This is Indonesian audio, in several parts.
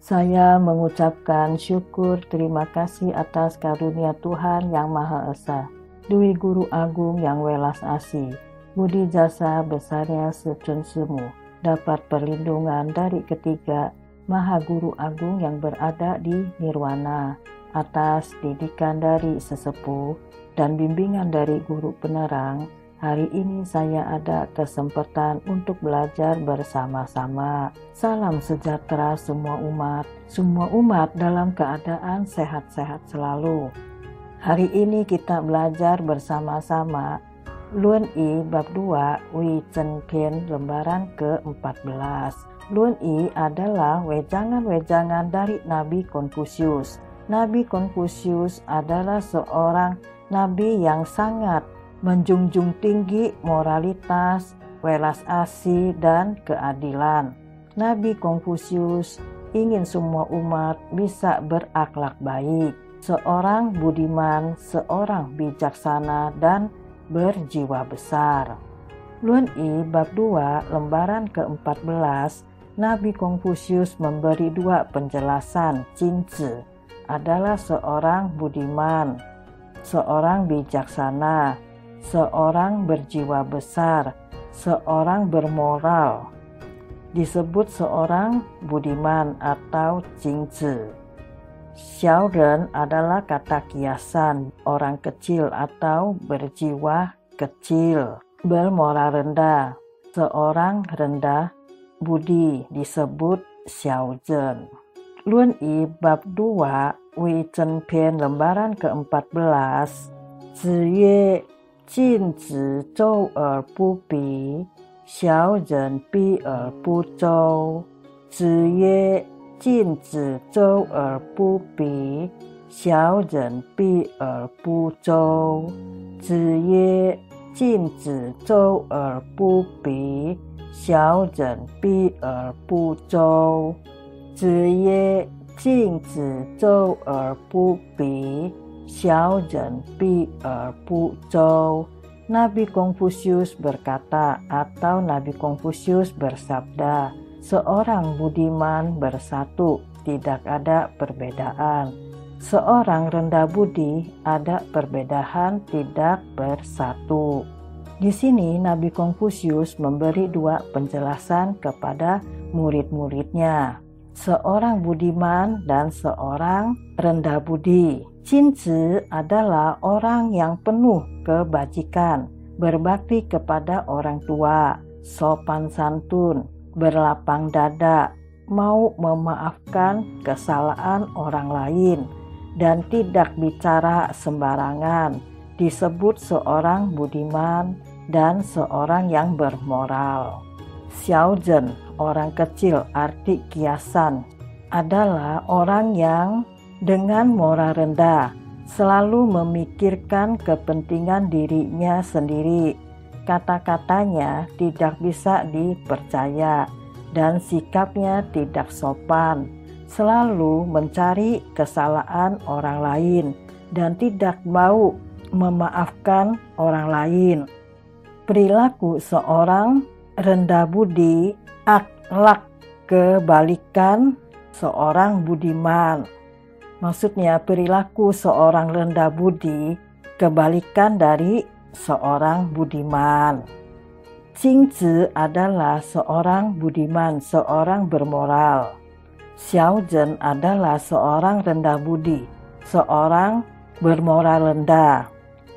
Saya mengucapkan syukur terima kasih atas karunia Tuhan yang Maha Esa, Dwi Guru Agung yang welas asih, budi jasa besarnya secun semu, dapat perlindungan dari ketiga Maha Guru Agung yang berada di Nirwana, atas didikan dari sesepuh dan bimbingan dari guru penerang. Hari ini saya ada kesempatan untuk belajar bersama-sama. Salam sejahtera semua umat dalam keadaan sehat-sehat selalu. Hari ini kita belajar bersama-sama Luan I bab 2 Wi Chen Pian lembaran ke-14. Luan I adalah wejangan-wejangan dari Nabi Konfusius. Nabi Konfusius adalah seorang nabi yang sangat menjunjung tinggi moralitas, welas asih, dan keadilan. Nabi Konfusius ingin semua umat bisa berakhlak baik, seorang budiman, seorang bijaksana, dan berjiwa besar. Luan I bab 2 lembaran ke-14, Nabi Konfusius memberi dua penjelasan. Jingzi adalah seorang budiman, seorang bijaksana, seorang berjiwa besar, seorang bermoral. Disebut seorang budiman atau jingzi. Xiaoren adalah kata kiasan orang kecil atau berjiwa kecil, bermoral rendah. Seorang rendah budi disebut xiaozhen. Luan I bab 2 Wi Chen Pian lembaran ke-14, Ziyue 禁止周而不比，小人避而不周。子曰：禁止周而不比，小人避而不周。子曰：禁止周而不比，小人避而不周。子曰：禁止周而不比，小人避而不周。Nabi Konfusius berkata atau Nabi Konfusius bersabda, seorang budiman bersatu, tidak ada perbedaan. Seorang rendah budi, ada perbedaan, tidak bersatu. Di sini Nabi Konfusius memberi dua penjelasan kepada murid-muridnya. Seorang budiman dan seorang rendah budi. Jingzi adalah orang yang penuh kebajikan, berbakti kepada orang tua, sopan santun, berlapang dada, mau memaafkan kesalahan orang lain, dan tidak bicara sembarangan. Disebut seorang budiman dan seorang yang bermoral. Xiaozhen, orang kecil, arti kiasan, adalah orang yang dengan moral rendah, selalu memikirkan kepentingan dirinya sendiri. Kata-katanya tidak bisa dipercaya dan sikapnya tidak sopan, selalu mencari kesalahan orang lain dan tidak mau memaafkan orang lain. Perilaku seorang rendah budi, akhlak kebalikan seorang budiman. Maksudnya perilaku seorang rendah budi kebalikan dari seorang budiman. Jingzi adalah seorang budiman, seorang bermoral. Xiaozhen adalah seorang rendah budi, seorang bermoral rendah.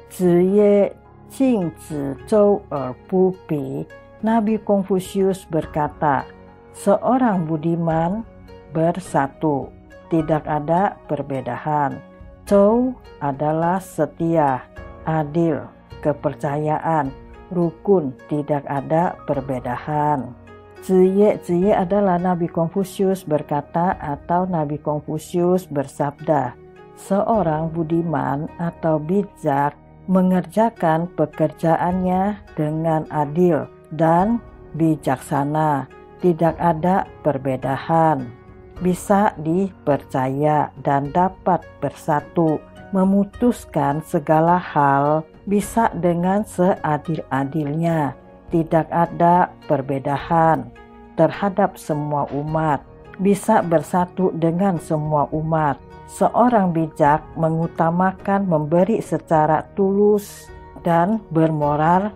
Ziyue 禁止周而不比. Nabi Konfusius berkata, seorang budiman bersatu, tidak ada perbedaan. Zhou adalah setia, adil, kepercayaan, rukun, tidak ada perbedaan. Ziyue adalah Nabi Konfusius berkata atau Nabi Konfusius bersabda, seorang budiman atau bijak mengerjakan pekerjaannya dengan adil dan bijaksana, tidak ada perbedaan. Bisa dipercaya dan dapat bersatu, memutuskan segala hal, bisa dengan seadil-adilnya, tidak ada perbedaan terhadap semua umat. bisa bersatu dengan semua umat. Seorang bijak mengutamakan memberi secara tulus dan bermoral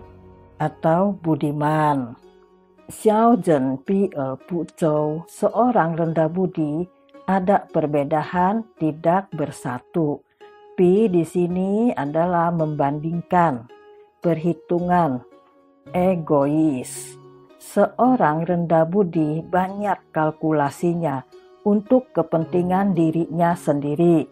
atau budiman. Xiao Zhen Pi Bu Zhou, seorang rendah budi, ada perbedaan, tidak bersatu. Pi di sini adalah membandingkan, perhitungan, egois. Seorang rendah budi banyak kalkulasinya untuk kepentingan dirinya sendiri.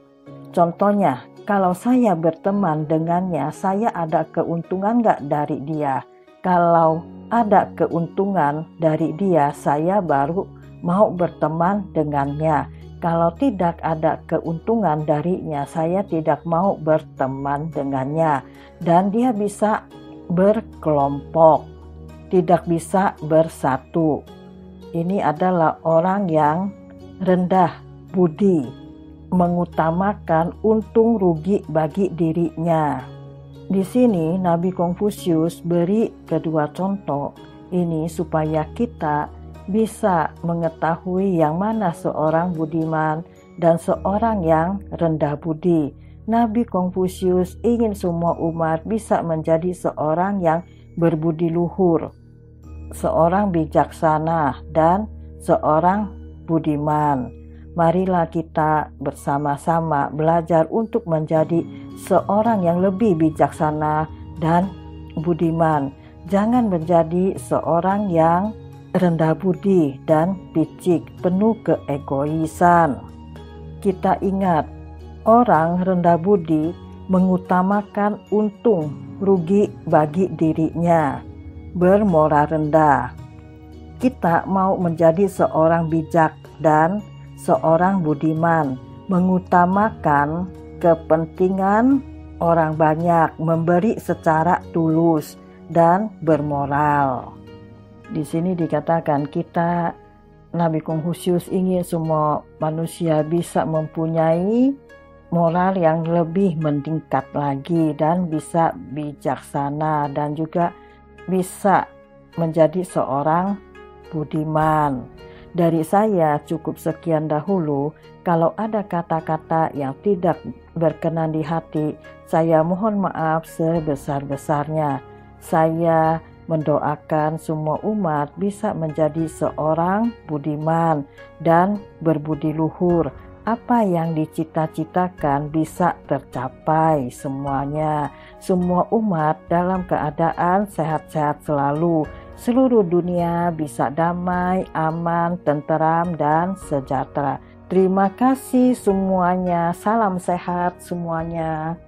Contohnya, kalau saya berteman dengannya, saya ada keuntungan nggak dari dia? Kalau ada keuntungan dari dia, saya baru mau berteman dengannya. Kalau tidak ada keuntungan darinya, saya tidak mau berteman dengannya. Dan dia bisa berkelompok, tidak bisa bersatu. Ini adalah orang yang rendah budi, mengutamakan untung rugi bagi dirinya. Di sini Nabi Konfusius beri kedua contoh ini supaya kita bisa mengetahui yang mana seorang budiman dan seorang yang rendah budi. Nabi Konfusius ingin semua umat bisa menjadi seorang yang berbudi luhur, seorang bijaksana dan seorang budiman. Marilah kita bersama-sama belajar untuk menjadi seorang yang lebih bijaksana dan budiman. Jangan menjadi seorang yang rendah budi dan picik, penuh keegoisan. Kita ingat, orang rendah budi mengutamakan untung rugi bagi dirinya, bermoral rendah. Kita mau menjadi seorang bijak dan seorang budiman, mengutamakan kepentingan orang banyak, memberi secara tulus dan bermoral. Di sini dikatakan Nabi Konfusius ingin semua manusia bisa mempunyai moral yang lebih meningkat lagi dan bisa bijaksana dan juga bisa menjadi seorang budiman. Dari saya cukup sekian dahulu. Kalau ada kata-kata yang tidak berkenan di hati, saya mohon maaf sebesar-besarnya. Saya mendoakan semua umat bisa menjadi seorang budiman dan berbudi luhur. Apa yang dicita-citakan bisa tercapai semuanya. Semua umat dalam keadaan sehat-sehat selalu. Seluruh dunia bisa damai, aman, tenteram, dan sejahtera. Terima kasih semuanya. Salam sehat semuanya.